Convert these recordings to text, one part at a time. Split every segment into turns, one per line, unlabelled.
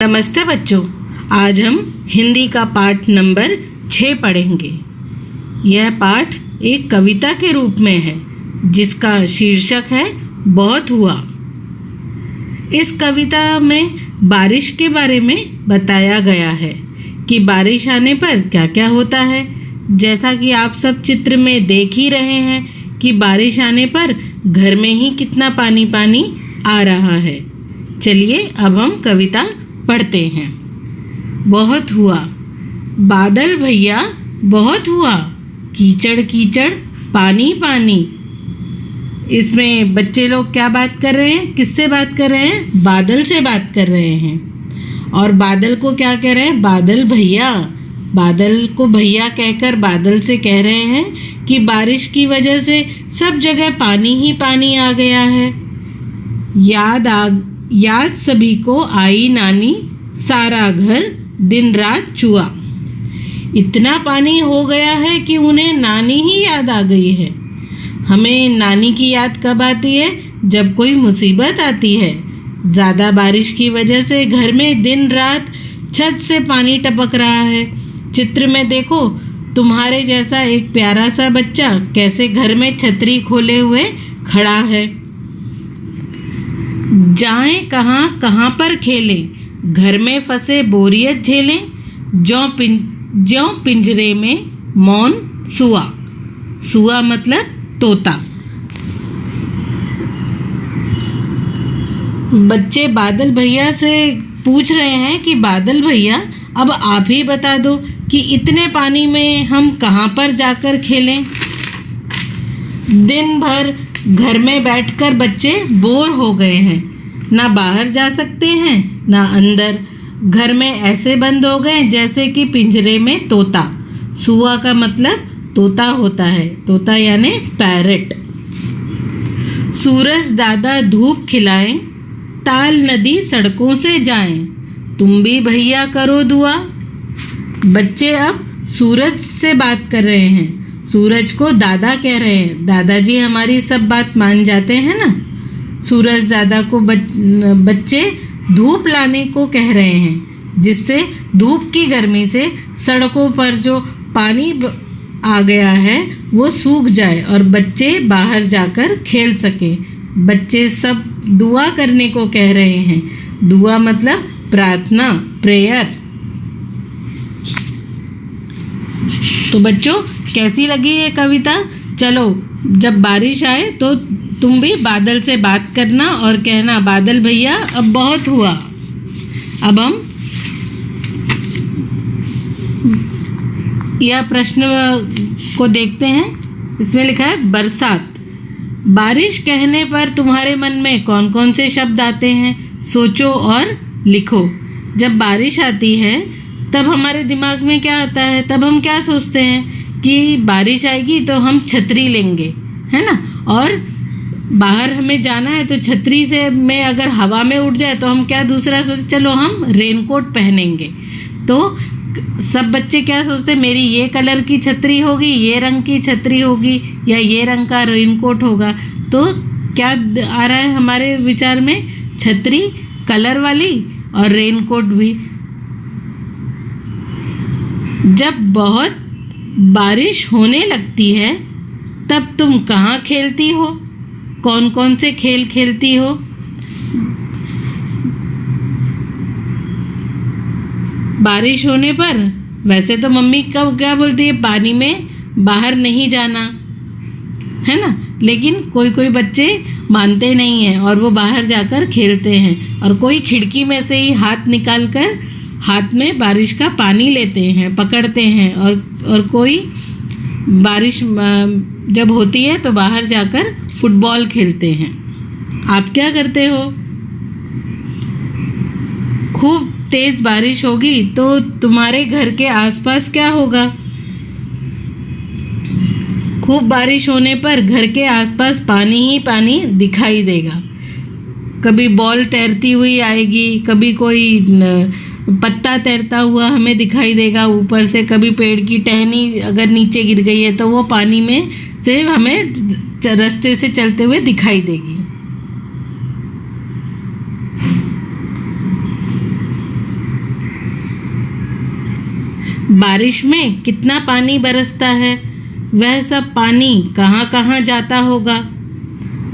नमस्ते बच्चों, आज हम हिंदी का पाठ नंबर 6 पढ़ेंगे। यह पाठ एक कविता के रूप में है जिसका शीर्षक है बहुत हुआ। इस कविता में बारिश के बारे में बताया गया है कि बारिश आने पर क्या क्या होता है। जैसा कि आप सब चित्र में देख ही रहे हैं कि बारिश आने पर घर में ही कितना पानी पानी आ रहा है। चलिए अब हम कविता पढ़ते हैं। बहुत हुआ, बादल भैया बहुत हुआ, कीचड़ कीचड़ पानी पानी। इसमें बच्चे लोग क्या बात कर रहे हैं, किससे बात कर रहे हैं? बादल से बात कर रहे हैं। और बादल को क्या कह रहे हैं? बादल भैया। बादल को भैया कहकर बादल से कह रहे हैं कि बारिश की वजह से सब जगह पानी ही पानी आ गया है। याद सभी को आई नानी, सारा घर दिन रात चुआ। इतना पानी हो गया है कि उन्हें नानी ही याद आ गई है। हमें नानी की याद कब आती है? जब कोई मुसीबत आती है। ज़्यादा बारिश की वजह से घर में दिन रात छत से पानी टपक रहा है। चित्र में देखो, तुम्हारे जैसा एक प्यारा सा बच्चा कैसे घर में छतरी खोले हुए खड़ा है। जाएं कहाँ कहाँ पर खेलें, घर में फंसे बोरियत झेलें, ज्यों पिंजरे में मौन सुआ। सुआ मतलब तोता। बच्चे बादल भैया से पूछ रहे हैं कि बादल भैया अब आप ही बता दो कि इतने पानी में हम कहाँ पर जाकर खेलें। दिन भर घर में बैठकर बच्चे बोर हो गए हैं। ना बाहर जा सकते हैं ना अंदर। घर में ऐसे बंद हो गए जैसे कि पिंजरे में तोता। सुआ का मतलब तोता होता है, तोता यानी पैरट। सूरज दादा धूप खिलाएं, ताल नदी सड़कों से जाएं, तुम भी भैया करो दुआ। बच्चे अब सूरज से बात कर रहे हैं। सूरज को दादा कह रहे हैं। दादाजी हमारी सब बात मान जाते हैं ना। सूरज दादा को बच्चे धूप लाने को कह रहे हैं, जिससे धूप की गर्मी से सड़कों पर जो पानी आ गया है वो सूख जाए और बच्चे बाहर जाकर खेल सकें। बच्चे सब दुआ करने को कह रहे हैं। दुआ मतलब प्रार्थना, प्रेयर। तो बच्चों, कैसी लगी ये कविता? चलो, जब बारिश आए तो तुम भी बादल से बात करना और कहना, बादल भैया अब बहुत हुआ। अब हम यह प्रश्न को देखते हैं। इसमें लिखा है बरसात। बारिश कहने पर तुम्हारे मन में कौन कौन से शब्द आते हैं? सोचो और लिखो। जब बारिश आती है तब हमारे दिमाग में क्या आता है? तब हम क्या सोचते हैं कि बारिश आएगी तो हम छतरी लेंगे, है ना। और बाहर हमें जाना है तो छतरी से में अगर हवा में उड़ जाए तो हम क्या दूसरा सोचते? चलो हम रेनकोट पहनेंगे। तो सब बच्चे क्या सोचते हैं? मेरी ये कलर की छतरी होगी, ये रंग की छतरी होगी, या ये रंग का रेनकोट होगा। तो क्या आ रहा है हमारे विचार में? छतरी कलर वाली और रेनकोट भी। जब बहुत बारिश होने लगती है तब तुम कहाँ खेलती हो? कौन कौन से खेल खेलती हो? बारिश होने पर वैसे तो मम्मी कब क्या बोलती है? पानी में बाहर नहीं जाना, है ना। लेकिन कोई कोई बच्चे मानते नहीं हैं और वो बाहर जाकर खेलते हैं। और कोई खिड़की में से ही हाथ निकाल कर हाथ में बारिश का पानी लेते हैं, पकड़ते हैं। और कोई बारिश जब होती है तो बाहर जाकर फुटबॉल खेलते हैं। आप क्या करते हो? खूब तेज बारिश होगी तो तुम्हारे घर के आसपास क्या होगा? खूब बारिश होने पर घर के आसपास पानी ही पानी दिखाई देगा। कभी बॉल तैरती हुई आएगी, कभी कोई पत्ता तैरता हुआ हमें दिखाई देगा ऊपर से। कभी पेड़ की टहनी अगर नीचे गिर गई है तो वो पानी में से हमें रास्ते से चलते हुए दिखाई देगी। बारिश में कितना पानी बरसता है, वह सब पानी कहाँ कहाँ जाता होगा।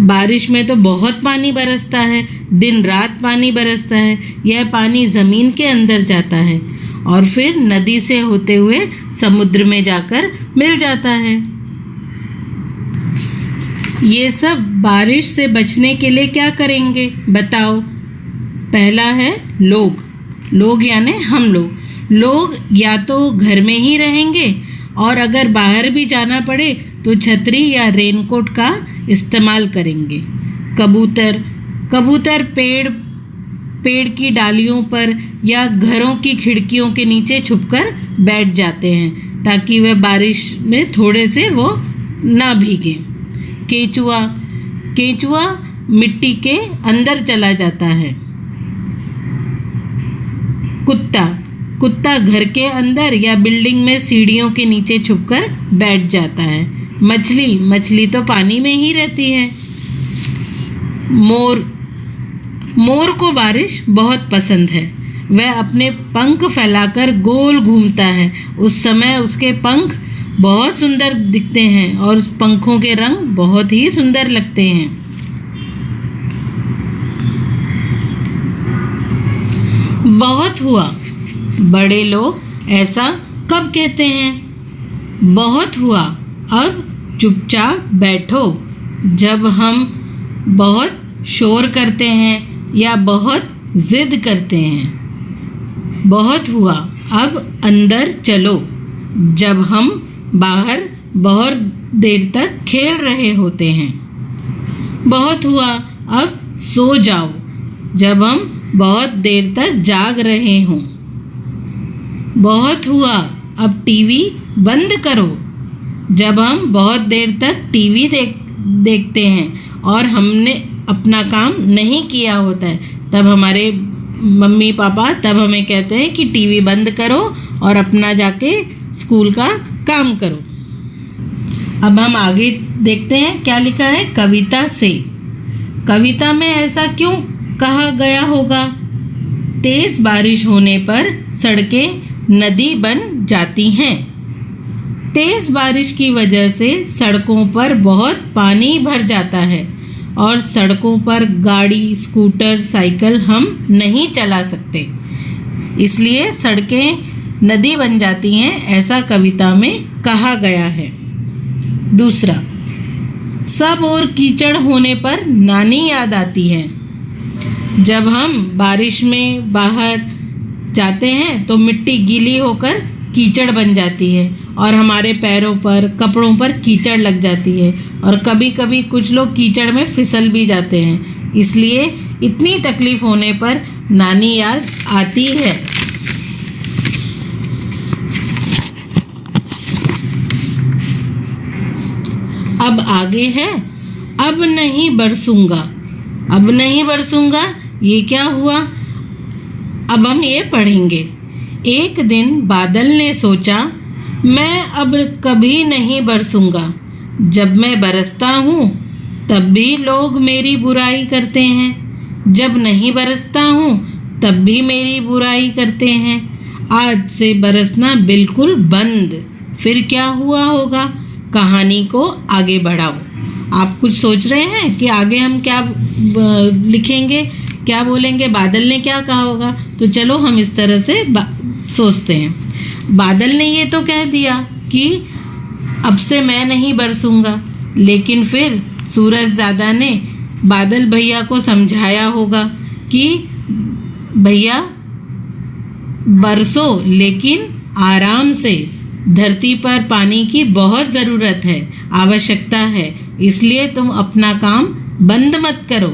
बारिश में तो बहुत पानी बरसता है, दिन रात पानी बरसता है। यह पानी ज़मीन के अंदर जाता है और फिर नदी से होते हुए समुद्र में जाकर मिल जाता है। ये सब बारिश से बचने के लिए क्या करेंगे बताओ। पहला है लोग यानी हम लोग या तो घर में ही रहेंगे और अगर बाहर भी जाना पड़े तो छतरी या रेनकोट का इस्तेमाल करेंगे। कबूतर पेड़ की डालियों पर या घरों की खिड़कियों के नीचे छुपकर बैठ जाते हैं ताकि वह बारिश में थोड़े से वो ना भीगे। केंचुआ मिट्टी के अंदर चला जाता है। कुत्ता घर के अंदर या बिल्डिंग में सीढ़ियों के नीचे छुपकर बैठ जाता है। मछली तो पानी में ही रहती है। मोर को बारिश बहुत पसंद है। वह अपने पंख फैलाकर गोल घूमता है। उस समय उसके पंख बहुत सुंदर दिखते हैं और उस पंखों के रंग बहुत ही सुंदर लगते हैं। बहुत हुआ। बड़े लोग ऐसा कब कहते हैं? बहुत हुआ, अब चुपचाप बैठो। जब हम बहुत शोर करते हैं या बहुत जिद करते हैं। बहुत हुआ, अब अंदर चलो। जब हम बाहर बहुत देर तक खेल रहे होते हैं। बहुत हुआ, अब सो जाओ। जब हम बहुत देर तक जाग रहे हों। बहुत हुआ, अब टीवी बंद करो। जब हम बहुत देर तक टीवी देखते हैं और हमने अपना काम नहीं किया होता है, तब हमारे मम्मी पापा तब हमें कहते हैं कि टीवी बंद करो और अपना जाके स्कूल का काम करो। अब हम आगे देखते हैं क्या लिखा है कविता से। कविता में ऐसा क्यों कहा गया होगा? तेज बारिश होने पर सड़कें नदी बन जाती हैं। तेज बारिश की वजह से सड़कों पर बहुत पानी भर जाता है और सड़कों पर गाड़ी, स्कूटर, साइकिल हम नहीं चला सकते। इसलिए सड़कें नदी बन जाती हैं, ऐसा कविता में कहा गया है। दूसरा, सब और कीचड़ होने पर नानी याद आती है। जब हम बारिश में बाहर जाते हैं तो मिट्टी गीली होकर कीचड़ बन जाती है और हमारे पैरों पर, कपड़ों पर कीचड़ लग जाती है और कभी कभी कुछ लोग कीचड़ में फिसल भी जाते हैं। इसलिए इतनी तकलीफ होने पर नानी याद आती है। अब आगे है अब नहीं बरसूंगा। अब नहीं बरसूंगा, ये क्या हुआ? अब हम ये पढ़ेंगे। एक दिन बादल ने सोचा, मैं अब कभी नहीं बरसूंगा। जब मैं बरसता हूँ तब भी लोग मेरी बुराई करते हैं। जब नहीं बरसता हूँ तब भी मेरी बुराई करते हैं। आज से बरसना बिल्कुल बंद। फिर क्या हुआ होगा? कहानी को आगे बढ़ाओ। आप कुछ सोच रहे हैं कि आगे हम क्या लिखेंगे, क्या बोलेंगे, बादल ने क्या कहा होगा? तो चलो हम इस तरह से सोचते हैं। बादल ने ये तो कह दिया कि अब से मैं नहीं बरसूंगा, लेकिन फिर सूरज दादा ने बादल भैया को समझाया होगा कि भैया बरसो, लेकिन आराम से। धरती पर पानी की बहुत ज़रूरत है, आवश्यकता है, इसलिए तुम अपना काम बंद मत करो।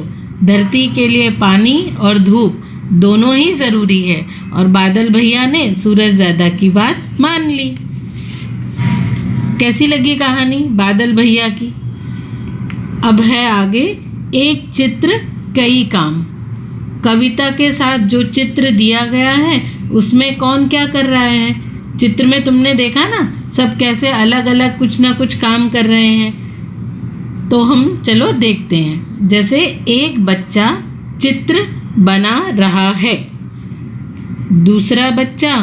धरती के लिए पानी और धूप दोनों ही ज़रूरी है। और बादल भैया ने सूरज दादा की बात मान ली। कैसी लगी कहानी बादल भैया की? अब है आगे एक चित्र कई काम। कविता के साथ जो चित्र दिया गया है उसमें कौन क्या कर रहा है? चित्र में तुमने देखा ना, सब कैसे अलग अलग कुछ ना कुछ काम कर रहे हैं। तो हम चलो देखते हैं। जैसे एक बच्चा चित्र बना रहा है, दूसरा बच्चा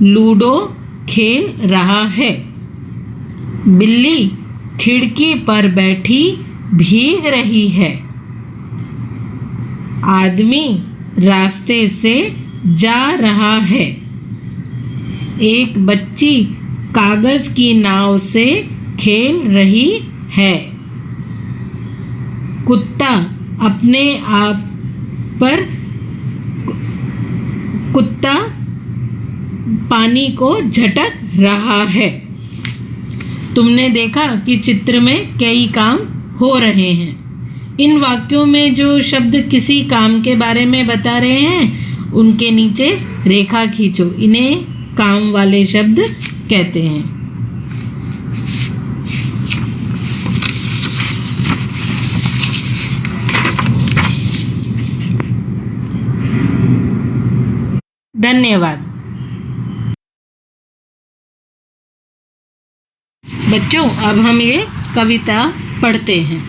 लूडो खेल रहा है। बिल्ली खिड़की पर बैठी भीग रही है। आदमी रास्ते से जा रहा है। एक बच्ची कागज की नाव से खेल रही है। कुत्ता अपने आप पर पानी को झटक रहा है। तुमने देखा कि चित्र में कई काम हो रहे हैं। इन वाक्यों में जो शब्द किसी काम के बारे में बता रहे हैं उनके नीचे रेखा खींचो। इन्हें काम वाले शब्द कहते हैं। धन्यवाद। बच्चों, अब हम ये कविता पढ़ते हैं।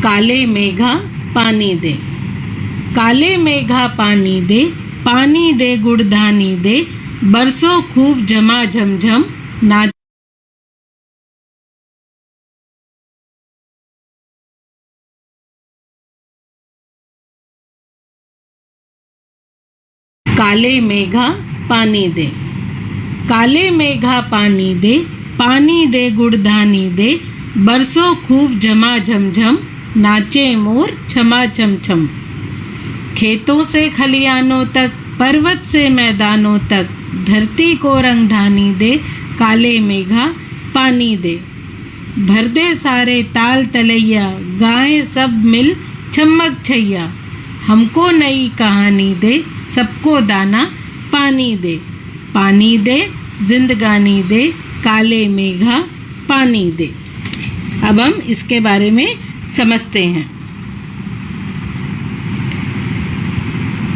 काले मेघा पानी दे, काले मेघा पानी दे गुड़धानी दे, बरसों खूब झमा झमझम ना। काले मेघा पानी दे, काले मेघा पानी दे गुड़धानी दे, बरसों खूब झमा झमझम नाचे मोर छमा छम छम। खेतों से खलियानों तक, पर्वत से मैदानों तक, धरती को रंगधानी दे, काले मेघा पानी दे। भर दे सारे ताल तलैया, गाएं सब मिल छमक छैया। हमको नई कहानी दे, सबको दाना पानी दे। पानी दे जिंदगानी दे, काले मेघा पानी दे। अब हम इसके बारे में समझते हैं।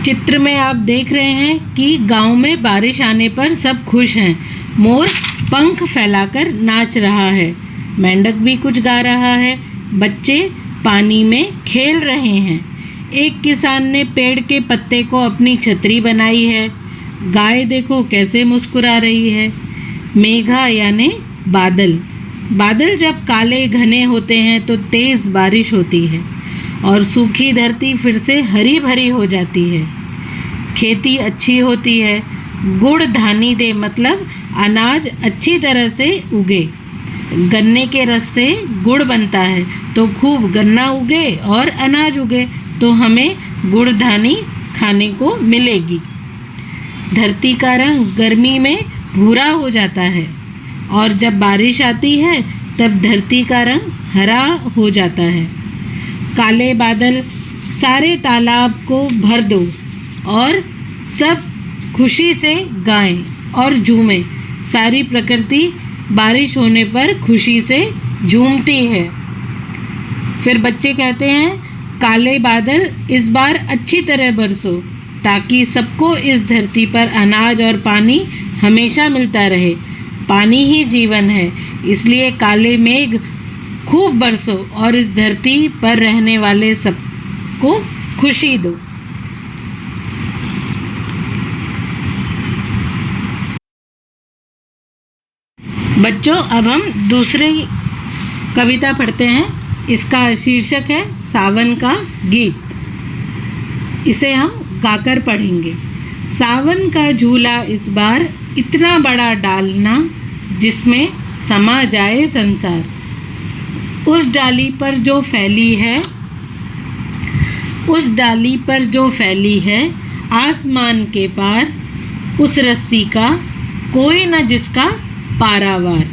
चित्र में आप देख रहे हैं कि गांव में बारिश आने पर सब खुश हैं। मोर पंख फैलाकर नाच रहा है। मेंढक भी कुछ गा रहा है। बच्चे पानी में खेल रहे हैं। एक किसान ने पेड़ के पत्ते को अपनी छतरी बनाई है। गाय देखो कैसे मुस्कुरा रही है। मेघा यानी बादल। बादल जब काले घने होते हैं तो तेज़ बारिश होती है और सूखी धरती फिर से हरी भरी हो जाती है। खेती अच्छी होती है। गुड़ धानी दे मतलब अनाज अच्छी तरह से उगे। गन्ने के रस से गुड़ बनता है, तो खूब गन्ना उगे और अनाज उगे तो हमें गुड़ धानी खाने को मिलेगी। धरती का रंग गर्मी में भूरा हो जाता है और जब बारिश आती है तब धरती का रंग हरा हो जाता है। काले बादल सारे तालाब को भर दो और सब खुशी से गाएं और झूमें। सारी प्रकृति बारिश होने पर खुशी से झूमती है। फिर बच्चे कहते हैं, काले बादल इस बार अच्छी तरह बरसो ताकि सबको इस धरती पर अनाज और पानी हमेशा मिलता रहे। पानी ही जीवन है, इसलिए काले मेघ खूब बरसो और इस धरती पर रहने वाले सबको खुशी दो। बच्चों, अब हम दूसरी कविता पढ़ते हैं। इसका शीर्षक है सावन का गीत। इसे हम गाकर पढ़ेंगे। सावन का झूला इस बार इतना बड़ा डालना जिसमें समा जाए संसार। उस डाली पर जो फैली है आसमान के पार, उस रस्सी का कोई न जिसका पारावार।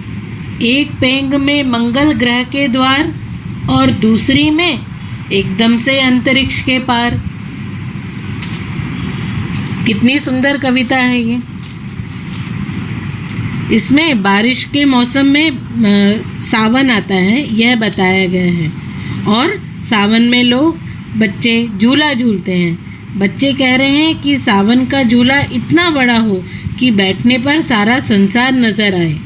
एक पेंग में मंगल ग्रह के द्वार और दूसरी में एकदम से अंतरिक्ष के पार। कितनी सुंदर कविता है ये। इसमें बारिश के मौसम में सावन आता है यह बताया गया है और सावन में लोग बच्चे झूला झूलते हैं। बच्चे कह रहे हैं कि सावन का झूला इतना बड़ा हो कि बैठने पर सारा संसार नज़र आए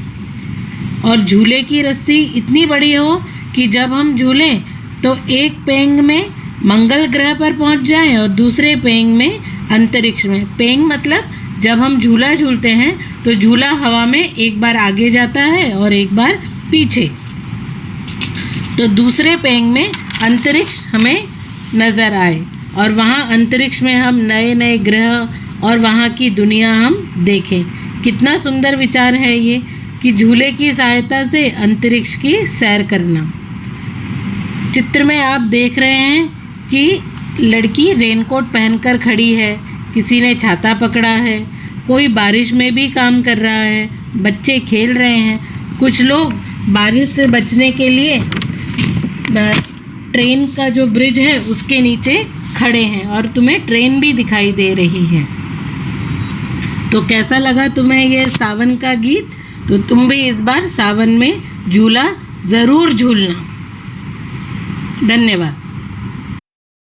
और झूले की रस्सी इतनी बड़ी हो कि जब हम झूलें तो एक पेंग में मंगल ग्रह पर पहुंच जाएं और दूसरे पेंग में अंतरिक्ष में। पेंग मतलब जब हम झूला झूलते हैं तो झूला हवा में एक बार आगे जाता है और एक बार पीछे। तो दूसरे पेंग में अंतरिक्ष हमें नज़र आए और वहाँ अंतरिक्ष में हम नए नए ग्रह और वहाँ की दुनिया हम देखें। कितना सुंदर विचार है ये कि झूले की सहायता से अंतरिक्ष की सैर करना। चित्र में आप देख रहे हैं कि लड़की रेनकोट पहनकर खड़ी है, किसी ने छाता पकड़ा है, कोई बारिश में भी काम कर रहा है, बच्चे खेल रहे हैं, कुछ लोग बारिश से बचने के लिए ट्रेन का जो ब्रिज है उसके नीचे खड़े हैं और तुम्हें ट्रेन भी दिखाई दे रही है। तो कैसा लगा तुम्हें ये सावन का गीत? तो तुम भी इस बार सावन में झूला ज़रूर झूलना। धन्यवाद।